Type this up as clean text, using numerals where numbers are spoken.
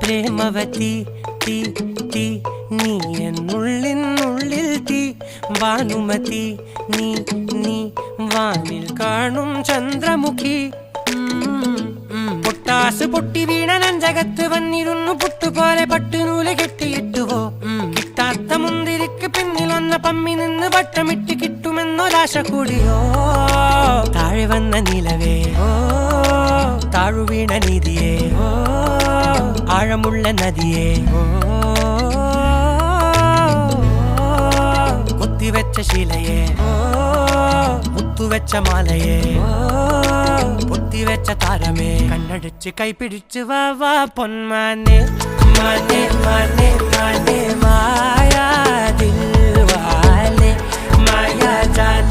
പ്രേമവതി തീ തീ നീ എന്നുള്ളിൽ തീ ഭാനുമതി നീ നീ വാനിൽ കാണും ചന്ദ്രമുഖി പൊട്ടാസ് പൊട്ടി വീണ നെഞ്ചകത്ത് വന്നിരുന്നു പുട്ടുപോലെ പട്ടുനൂല് കെട്ടിയിട്ടുവോ കിട്ടാത്ത മുന്തിരിക്ക് പിന്നിൽ വന്ന പമ്മി നിന്ന് വട്ടമിട്ട് കിട്ടുമെന്നൊരാശ കൂടിയോ താഴെ വന്ന നിലവേ താഴു വീണ നിധിയേ ആഴമുള്ള നദിയേ കൊത്തിവെച്ച ശിലയേ മുത്തുവെച്ച മാലയേ പൊത്തിവെച്ച താരമേ കണ്ണടിച്ച് കൈപിടിച്ച് വാ വാ പൊന്മാനെ മാനെ മാനെ മാനെ മായാ ദിൽവാലെ മായാ ജാല